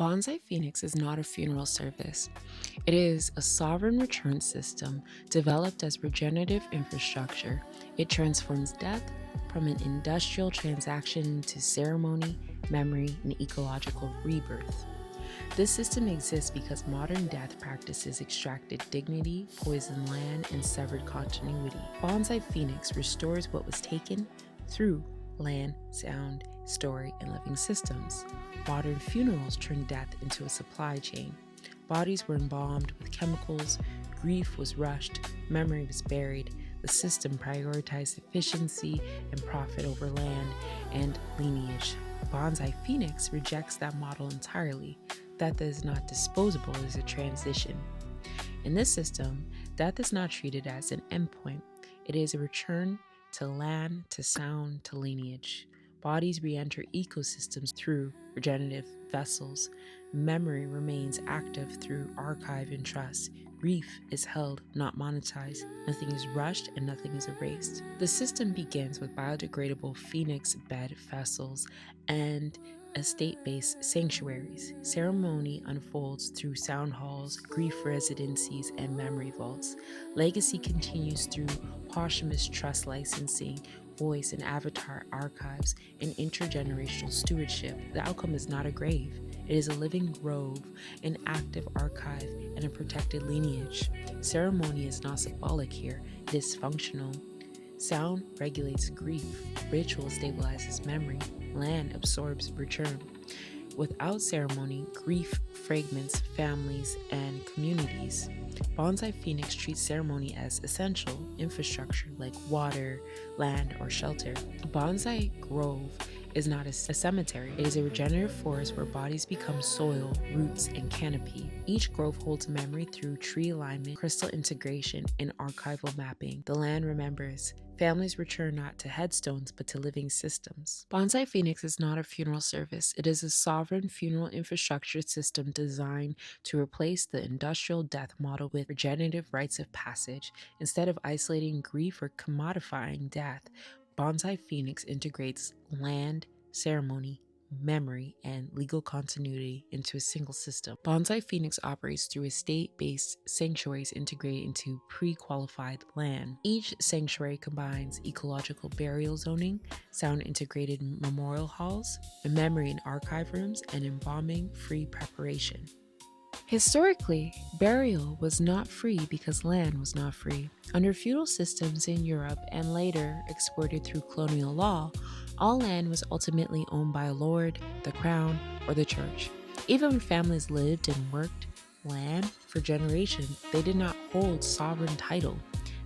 Bonsai Phoenix is not a funeral service. It is a sovereign return system developed as regenerative infrastructure. It transforms death from an industrial transaction into ceremony, memory, and ecological rebirth. This system exists because modern death practices extracted dignity, poisoned land, and severed continuity. Bonsai Phoenix restores what was taken through land, sound, story, and living systems. Modern funerals turned death into a supply chain. Bodies were embalmed with chemicals, grief was rushed, memory was buried. The system prioritized efficiency and profit over land and lineage. Bonsai Phoenix rejects that model entirely. Death is not disposable, it is a transition. In this system, death is not treated as an endpoint. It is a return to land, to sound, to lineage. Bodies re-enter ecosystems through regenerative vessels. Memory remains active through archive and trust. Grief is held, not monetized. Nothing is rushed and nothing is erased. The system begins with biodegradable phoenix bed vessels and estate-based sanctuaries. Ceremony unfolds through sound halls, grief residencies, and memory vaults. Legacy continues through posthumous trust licensing, voice and avatar archives, and intergenerational stewardship. The outcome is not a grave. It is a living grove, an active archive, and a protected lineage. Ceremony is not symbolic here, it is functional. Sound regulates grief, ritual stabilizes memory, land absorbs return. Without ceremony, grief fragments families and communities. Bonsai Phoenix treats ceremony as essential infrastructure like water, land, or shelter. A bonsai grove is not a cemetery. It is a regenerative forest where bodies become soil, roots, and canopy. Each grove holds memory through tree alignment, crystal integration, and archival mapping. The land remembers. Families return not to headstones but to living systems. Bonsai Phoenix is not a funeral service. It is a sovereign funeral infrastructure system designed to replace the industrial death model with regenerative rites of passage. Instead of isolating grief or commodifying death, Bonsai Phoenix integrates land, ceremony, memory, and legal continuity into a single system. Bonsai Phoenix operates through estate-based sanctuaries integrated into pre-qualified land. Each sanctuary combines ecological burial zoning, sound-integrated memorial halls, memory and archive rooms, and embalming-free preparation. Historically, burial was not free because land was not free. Under feudal systems in Europe and later exported through colonial law, all land was ultimately owned by a lord, the crown, or the church. Even when families lived and worked land for generations, they did not hold sovereign title.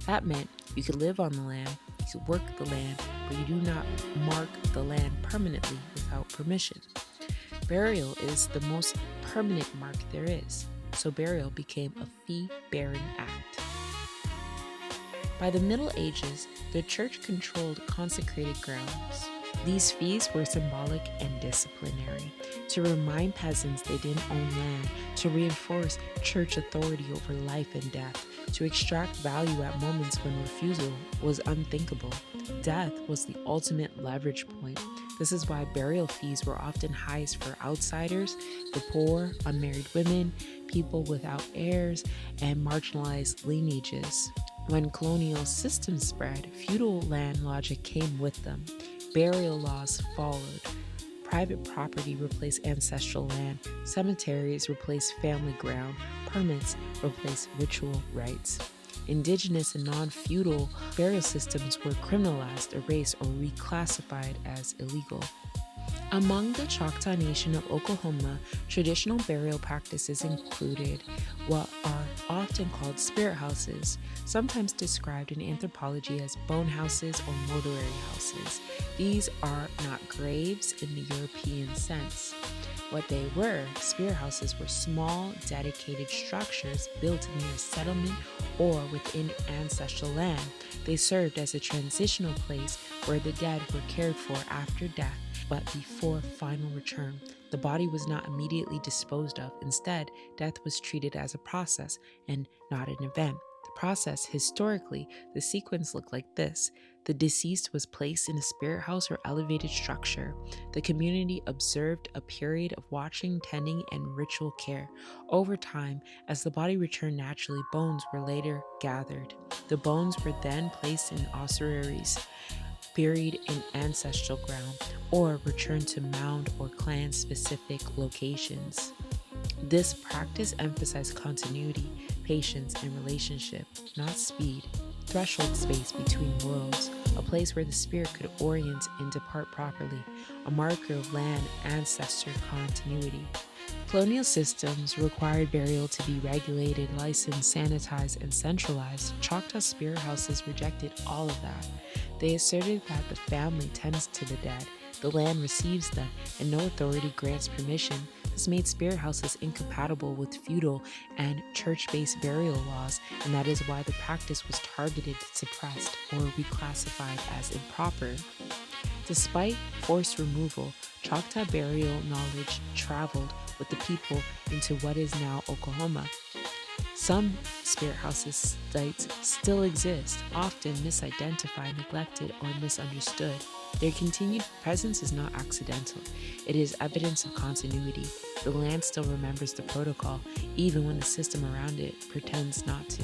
That meant you could live on the land, you could work the land, but you do not mark the land permanently without permission. Burial is the most permanent mark there is, so burial became a fee-bearing act. By the Middle Ages, the church controlled consecrated grounds. These fees were symbolic and disciplinary, to remind peasants they didn't own land, to reinforce church authority over life and death, to extract value at moments when refusal was unthinkable. Death was the ultimate leverage point. This is why burial fees were often highest for outsiders, the poor, unmarried women, people without heirs, and marginalized lineages. When colonial systems spread, feudal land logic came with them. Burial laws followed. Private property replaced ancestral land. Cemeteries replaced family ground. Permits replaced ritual rites. Indigenous and non-feudal burial systems were criminalized, erased, or reclassified as illegal. Among the Choctaw Nation of Oklahoma, traditional burial practices included what are often called spirit houses, sometimes described in anthropology as bone houses or mortuary houses. These are not graves in the European sense. What they were, spirit houses were small, dedicated structures built near a settlement or within ancestral land. They served as a transitional place where the dead were cared for after death, but before final return. The body was not immediately disposed of. Instead, death was treated as a process and not an event. The process, historically, the sequence looked like this. The deceased was placed in a spirit house or elevated structure. The community observed a period of watching, tending, and ritual care. Over time, as the body returned naturally, bones were later gathered. The bones were then placed in ossuaries, buried in ancestral ground, or returned to mound or clan-specific locations. This practice emphasized continuity, patience, and relationship, not speed. Threshold space between worlds, a place where the spirit could orient and depart properly, a marker of land ancestor continuity. Colonial systems required burial to be regulated, licensed, sanitized, and centralized. Choctaw spirit houses rejected all of that. They asserted that the family tends to the dead, the land receives them, and no authority grants permission. This made spirit houses incompatible with feudal and church-based burial laws, and that is why the practice was targeted, suppressed, or reclassified as improper. Despite forced removal, Choctaw burial knowledge traveled with the people into what is now Oklahoma. Some spirit houses sites still exist, often misidentified, neglected, or misunderstood. Their continued presence is not accidental. It is evidence of continuity. The land still remembers the protocol, even when the system around it pretends not to.